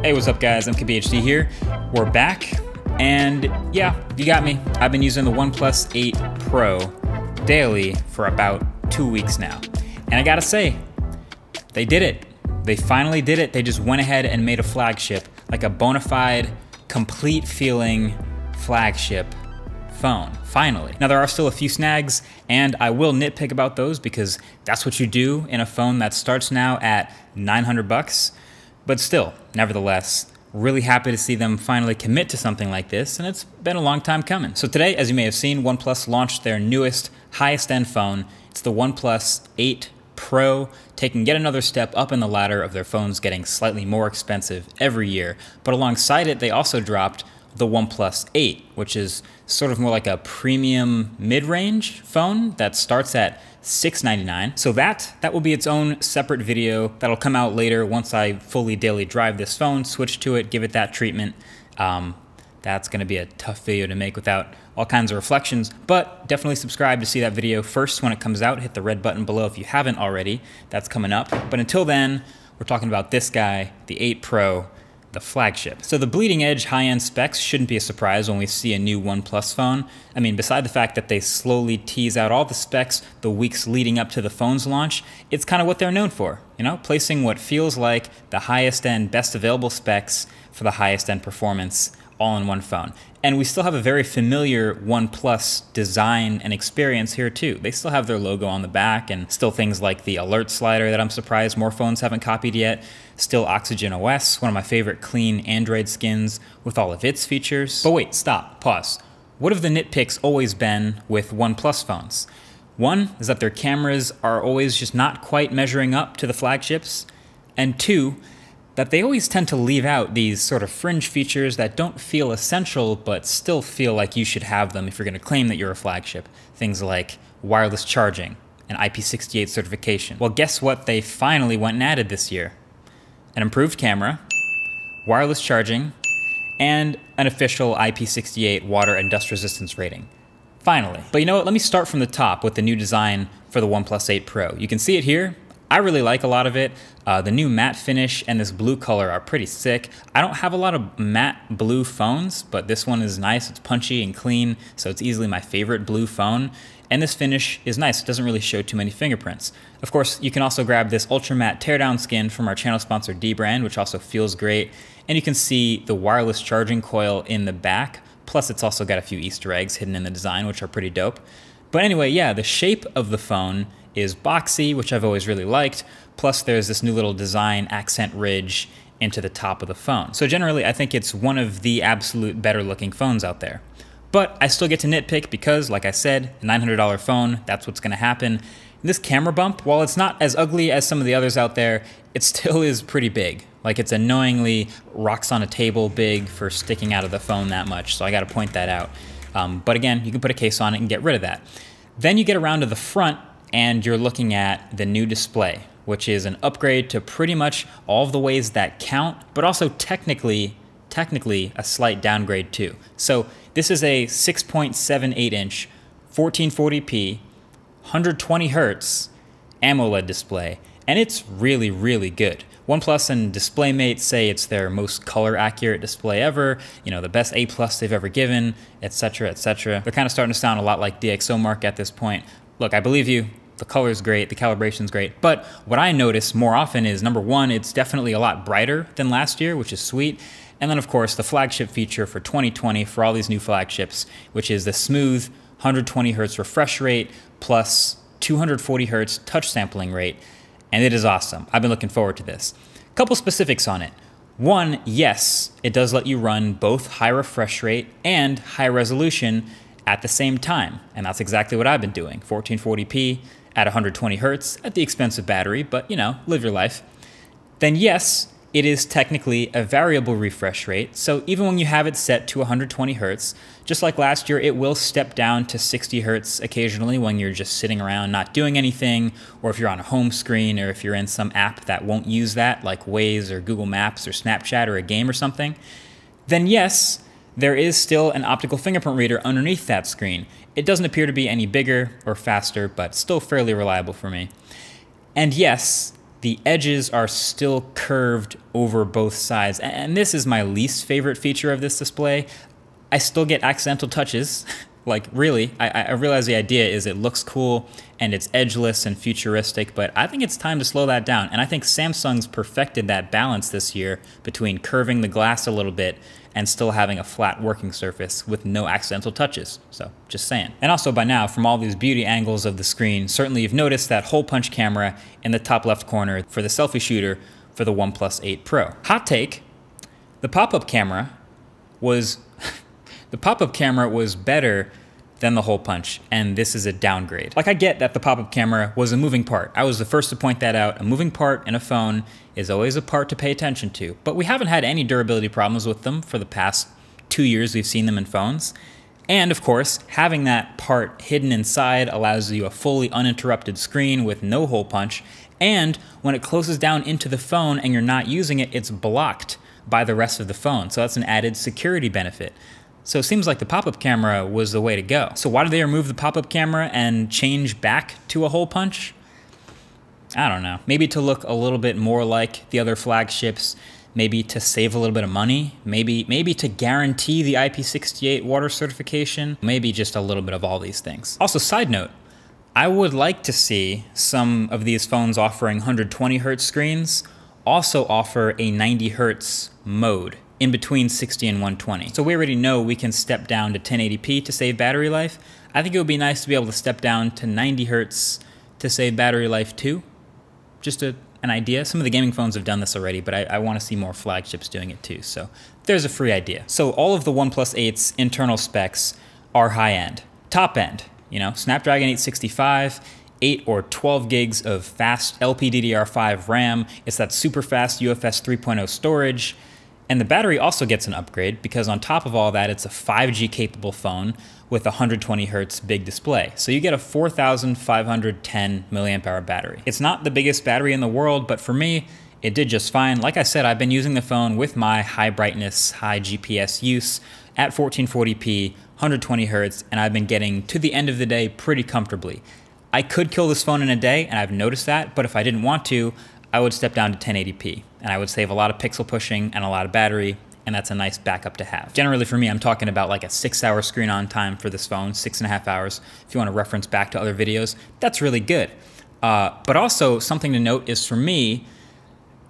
Hey, what's up guys, MKBHD here. We're back, and yeah, you got me. I've been using the OnePlus 8 Pro daily for about 2 weeks now. And I gotta say, they did it. They finally did it. They just went ahead and made a flagship, like a bona fide, complete feeling flagship phone, finally. Now there are still a few snags, and I will nitpick about those because that's what you do in a phone that starts now at 900 bucks. But still, nevertheless, really happy to see them finally commit to something like this, and it's been a long time coming. So today, as you may have seen, OnePlus launched their newest, highest end phone. It's the OnePlus 8 Pro, taking yet another step up in the ladder of their phones getting slightly more expensive every year. But alongside it, they also dropped the OnePlus 8, which is sort of more like a premium mid-range phone that starts at $699. So that will be its own separate video that'll come out later once I fully daily drive this phone, switch to it, give it that treatment. That's gonna be a tough video to make without all kinds of reflections, but definitely subscribe to see that video first when it comes out. Hit the red button below if you haven't already. That's coming up. But until then, we're talking about this guy, the 8 Pro, the flagship. So the bleeding edge high-end specs shouldn't be a surprise when we see a new OnePlus phone. I mean, beside the fact that they slowly tease out all the specs the weeks leading up to the phone's launch, it's kind of what they're known for, you know, placing what feels like the highest end, best available specs for the highest end performance all in one phone. And we still have a very familiar OnePlus design and experience here too. They still have their logo on the back, and still things like the alert slider that I'm surprised more phones haven't copied yet. Still Oxygen OS, one of my favorite clean Android skins with all of its features. But wait, stop, pause. What have the nitpicks always been with OnePlus phones? One is that their cameras are always just not quite measuring up to the flagships. And two, that they always tend to leave out these sort of fringe features that don't feel essential but still feel like you should have them if you're going to claim that you're a flagship. Things like wireless charging and IP68 certification. Well, guess what they finally went and added this year? An improved camera, wireless charging, and an official IP68 water and dust resistance rating. Finally. But you know what? Let me start from the top with the new design for the OnePlus 8 Pro. You can see it here. I really like a lot of it. The new matte finish and this blue color are pretty sick. I don't have a lot of matte blue phones, but this one is nice. It's punchy and clean, so it's easily my favorite blue phone. And this finish is nice. It doesn't really show too many fingerprints. Of course, you can also grab this ultra matte teardown skin from our channel sponsor dbrand, which also feels great. And you can see the wireless charging coil in the back. Plus, it's also got a few Easter eggs hidden in the design, which are pretty dope. But anyway, yeah, the shape of the phone is boxy, which I've always really liked. Plus there's this new little design accent ridge into the top of the phone. So generally I think it's one of the absolute better looking phones out there. But I still get to nitpick because, like I said, a $900 phone, that's what's gonna happen. And this camera bump, while it's not as ugly as some of the others out there, it still is pretty big. Like, it's annoyingly rocks on a table big for sticking out of the phone that much, so I gotta point that out. But again, you can put a case on it and get rid of that. Then you get around to the front, and you're looking at the new display, which is an upgrade to pretty much all of the ways that count, but also technically a slight downgrade too. So this is a 6.78 inch, 1440p, 120 hertz AMOLED display, and it's really, really good. OnePlus and DisplayMate say it's their most color accurate display ever, you know, the best A+ they've ever given, etc., etc. They're kind of starting to sound a lot like DxOMark at this point. Look, I believe you. The color's great, the calibration's great, but what I notice more often is, number one, it's definitely a lot brighter than last year, which is sweet, and then of course the flagship feature for 2020 for all these new flagships, which is the smooth 120 hertz refresh rate plus 240 hertz touch sampling rate, and it is awesome. I've been looking forward to this. Couple specifics on it. One, yes, it does let you run both high refresh rate and high resolution at the same time, and that's exactly what I've been doing. 1440p at 120 hertz at the expense of battery, but you know, live your life. Then yes, it is technically a variable refresh rate, so even when you have it set to 120 hertz, just like last year, it will step down to 60 hertz occasionally when you're just sitting around not doing anything, or if you're on a home screen, or if you're in some app that won't use that, like Waze or Google Maps or Snapchat or a game or something. Then yes, there is still an optical fingerprint reader underneath that screen. It doesn't appear to be any bigger or faster, but still fairly reliable for me. And yes, the edges are still curved over both sides. And this is my least favorite feature of this display. I still get accidental touches. Like really, I realize the idea is it looks cool and it's edgeless and futuristic, but I think it's time to slow that down. And I think Samsung's perfected that balance this year between curving the glass a little bit and still having a flat working surface with no accidental touches. So just saying. And also by now, from all these beauty angles of the screen, certainly you've noticed that hole punch camera in the top left corner for the selfie shooter for the OnePlus 8 Pro. Hot take, the pop-up camera was better than the hole punch, and this is a downgrade. Like, I get that the pop-up camera was a moving part. I was the first to point that out. A moving part in a phone is always a part to pay attention to, but we haven't had any durability problems with them for the past 2 years we've seen them in phones. And of course, having that part hidden inside allows you a fully uninterrupted screen with no hole punch, and when it closes down into the phone and you're not using it, it's blocked by the rest of the phone. So that's an added security benefit. So it seems like the pop-up camera was the way to go. So why did they remove the pop-up camera and change back to a hole punch? I don't know. Maybe to look a little bit more like the other flagships, maybe to save a little bit of money, maybe to guarantee the IP68 water certification, maybe just a little bit of all these things. Also, side note, I would like to see some of these phones offering 120 Hz screens also offer a 90 Hz mode in between 60 and 120. So we already know we can step down to 1080p to save battery life. I think it would be nice to be able to step down to 90 Hz to save battery life too. Just an idea. Some of the gaming phones have done this already, but I want to see more flagships doing it too. So there's a free idea. So all of the OnePlus 8's internal specs are high-end. Top-end, you know, Snapdragon 865, 8 or 12 gigs of fast LPDDR5 RAM. It's that super fast UFS 3.0 storage. And the battery also gets an upgrade because on top of all that, it's a 5G capable phone with a 120 Hz big display. So you get a 4,510 milliamp hour battery. It's not the biggest battery in the world, but for me, it did just fine. Like I said, I've been using the phone with my high brightness, high GPS use at 1440p, 120 Hz, and I've been getting to the end of the day pretty comfortably. I could kill this phone in a day, and I've noticed that, but if I didn't want to, I would step down to 1080p, and I would save a lot of pixel pushing and a lot of battery, and that's a nice backup to have. Generally for me, I'm talking about like a 6-hour screen on time for this phone, 6.5 hours. If you want to reference back to other videos, that's really good. But also something to note is for me,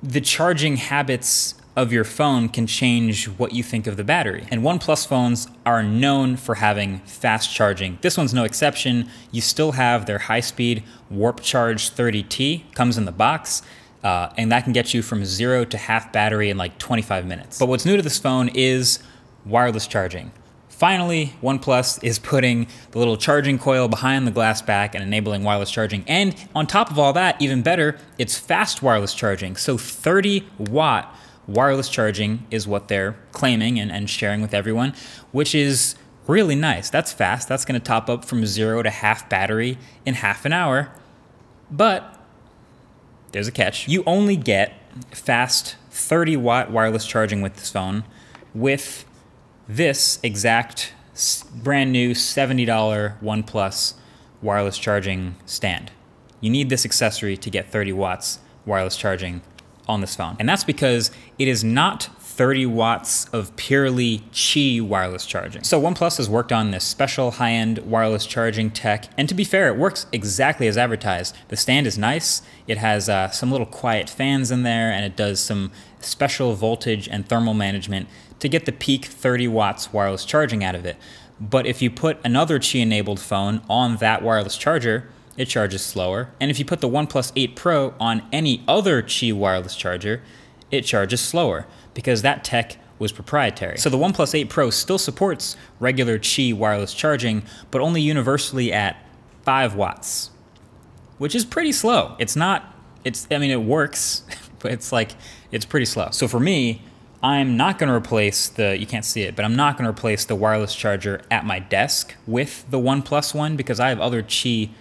the charging habits of your phone can change what you think of the battery. And OnePlus phones are known for having fast charging. This one's no exception. You still have their high-speed Warp Charge 30T, comes in the box. And that can get you from 0 to half battery in like 25 minutes. But what's new to this phone is wireless charging. Finally, OnePlus is putting the little charging coil behind the glass back and enabling wireless charging. And on top of all that, even better, it's fast wireless charging. So 30-watt wireless charging is what they're claiming and sharing with everyone, which is really nice. That's fast. That's going to top up from 0 to half battery in half an hour. But there's a catch. You only get fast 30-watt wireless charging with this phone with this exact brand new $70 OnePlus wireless charging stand. You need this accessory to get 30 watts wireless charging on this phone. And that's because it is not 30 watts of purely Qi wireless charging. So OnePlus has worked on this special high-end wireless charging tech, and to be fair, it works exactly as advertised. The stand is nice, it has some little quiet fans in there, and it does some special voltage and thermal management to get the peak 30 watts wireless charging out of it. But if you put another Qi-enabled phone on that wireless charger, it charges slower. And if you put the OnePlus 8 Pro on any other Qi wireless charger, it charges slower, because that tech was proprietary. So the OnePlus 8 Pro still supports regular Qi wireless charging, but only universally at 5 watts, which is pretty slow. I mean, it works, but it's pretty slow. So for me, I'm not gonna replace you can't see it, but I'm not gonna replace the wireless charger at my desk with the OnePlus one, because I have other Qi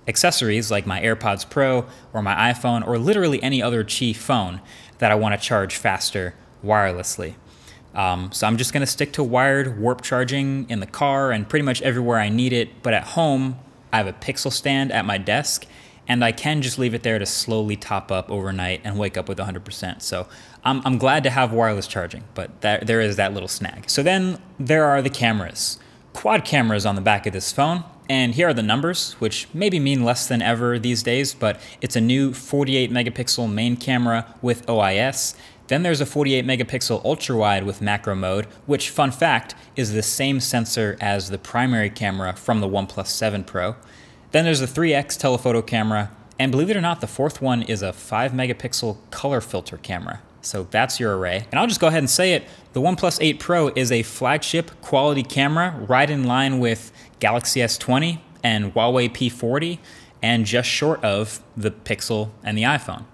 accessories like my AirPods Pro or my iPhone or literally any other Qi phone that I want to charge faster wirelessly. So I'm just going to stick to wired warp charging in the car and pretty much everywhere I need it. But at home, I have a Pixel stand at my desk, and I can just leave it there to slowly top up overnight and wake up with 100%. So I'm glad to have wireless charging, but there is that little snag. So then there are the cameras. Quad cameras on the back of this phone, and here are the numbers, which maybe mean less than ever these days, but it's a new 48 megapixel main camera with OIS. Then there's a 48 megapixel ultra wide with macro mode, which, fun fact, is the same sensor as the primary camera from the OnePlus 7 Pro. Then there's a 3x telephoto camera, and believe it or not, the fourth one is a 5 megapixel color filter camera. So that's your array. And I'll just go ahead and say it, the OnePlus 8 Pro is a flagship quality camera right in line with Galaxy S20 and Huawei P40, and just short of the Pixel and the iPhone.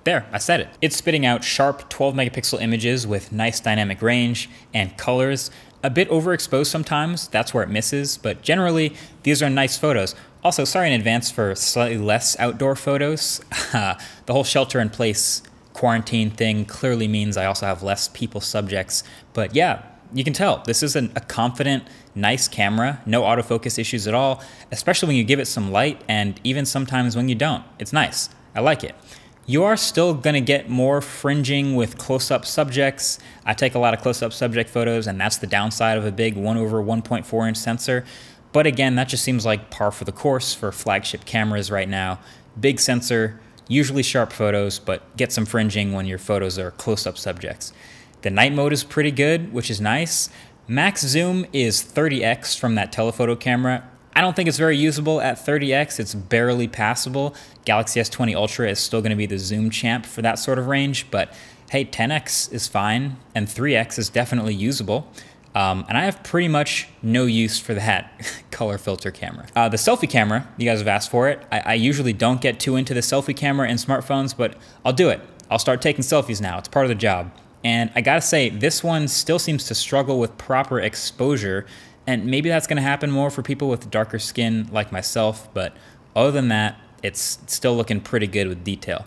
There, I said it. It's spitting out sharp 12 megapixel images with nice dynamic range and colors. A bit overexposed sometimes, that's where it misses, but generally these are nice photos. Also, sorry in advance for slightly less outdoor photos. The whole shelter in place quarantine thing clearly means I also have less people subjects, but yeah, you can tell this is a confident, nice camera, no autofocus issues at all, especially when you give it some light, and even sometimes when you don't. It's nice, I like it. You are still gonna get more fringing with close-up subjects. I take a lot of close-up subject photos, and that's the downside of a big 1/1.4 inch sensor. But again, that just seems like par for the course for flagship cameras right now. Big sensor, usually sharp photos, but get some fringing when your photos are close-up subjects. The night mode is pretty good, which is nice. Max zoom is 30x from that telephoto camera. I don't think it's very usable at 30x, it's barely passable. Galaxy S20 Ultra is still gonna be the zoom champ for that sort of range, but hey, 10x is fine, and 3x is definitely usable. And I have pretty much no use for that color filter camera. The selfie camera, you guys have asked for it. I usually don't get too into the selfie camera in smartphones, but I'll do it. I'll start taking selfies now, it's part of the job. And I gotta say, this one still seems to struggle with proper exposure, and maybe that's gonna happen more for people with darker skin like myself, but other than that, it's still looking pretty good with detail.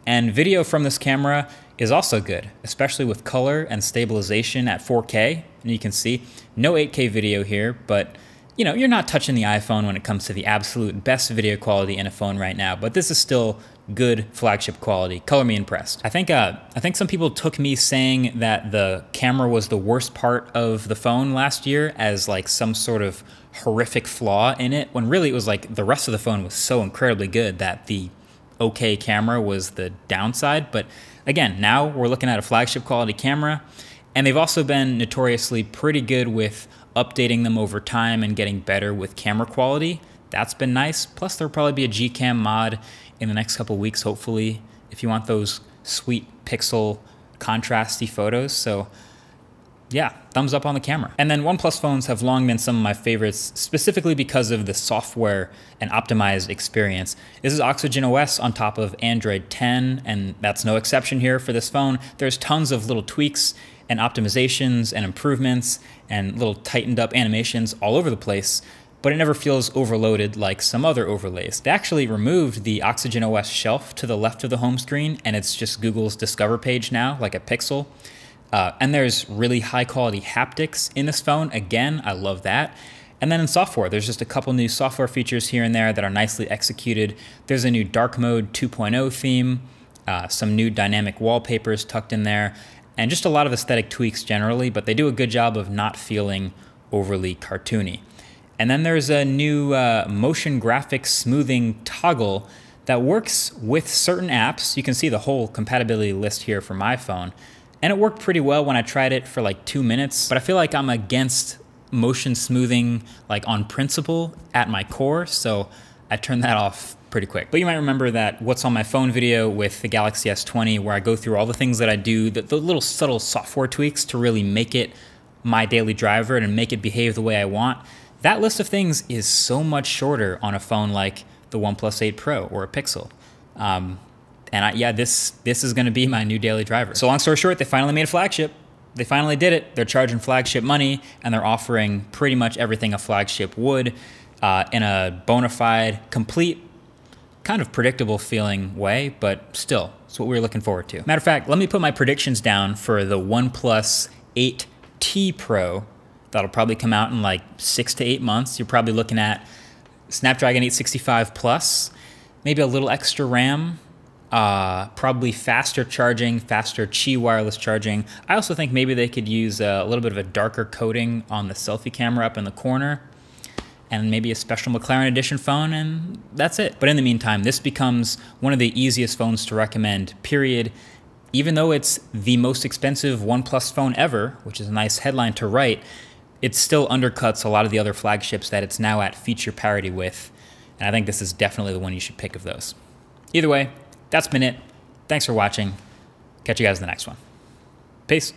And video from this camera is also good, especially with color and stabilization at 4K. And you can see no 8K video here, but you know, you're not touching the iPhone when it comes to the absolute best video quality in a phone right now, but this is still good flagship quality. Color me impressed. I think some people took me saying that the camera was the worst part of the phone last year as like some sort of horrific flaw in it, when really it was like the rest of the phone was so incredibly good that the okay camera was the downside. But again, now we're looking at a flagship quality camera, and they've also been notoriously pretty good with updating them over time and getting better with camera quality. That's been nice. Plus there'll probably be a Gcam mod in the next couple weeks, hopefully, if you want those sweet pixel contrasty photos. So yeah, thumbs up on the camera. And then OnePlus phones have long been some of my favorites, specifically because of the software and optimized experience. This is Oxygen OS on top of Android 10, and that's no exception here for this phone. There's tons of little tweaks and optimizations and improvements and little tightened up animations all over the place, but it never feels overloaded like some other overlays. They actually removed the Oxygen OS shelf to the left of the home screen, and it's just Google's Discover page now, like a pixel. And there's really high quality haptics in this phone. Again, I love that. And then in software, there's just a couple new software features here and there that are nicely executed. There's a new dark mode 2.0 theme, some new dynamic wallpapers tucked in there, and just a lot of aesthetic tweaks generally, but they do a good job of not feeling overly cartoony. And then there's a new motion graphics smoothing toggle that works with certain apps. You can see the whole compatibility list here for my phone. And it worked pretty well when I tried it for like 2 minutes, but I feel like I'm against motion smoothing like on principle at my core, so I turned that off pretty quick. But you might remember that what's on my phone video with the Galaxy S20, where I go through all the things that I do, the little subtle software tweaks to really make it my daily driver and make it behave the way I want. That list of things is so much shorter on a phone like the OnePlus 8 Pro or a Pixel. Yeah, this is gonna be my new daily driver. So long story short, they finally made a flagship. They finally did it. They're charging flagship money, and they're offering pretty much everything a flagship would in a bona fide, complete, kind of predictable feeling way, but still, it's what we were looking forward to. Matter of fact, let me put my predictions down for the OnePlus 8T Pro. That'll probably come out in like 6 to 8 months. You're probably looking at Snapdragon 865 Plus, maybe a little extra RAM, probably faster charging, faster Qi wireless charging. I also think maybe they could use a little bit of a darker coating on the selfie camera up in the corner, and maybe a special McLaren edition phone, and that's it. But in the meantime, this becomes one of the easiest phones to recommend, period. Even though it's the most expensive OnePlus phone ever, which is a nice headline to write, it still undercuts a lot of the other flagships that it's now at feature parity with. And I think this is definitely the one you should pick of those. Either way, that's been it. Thanks for watching. Catch you guys in the next one. Peace.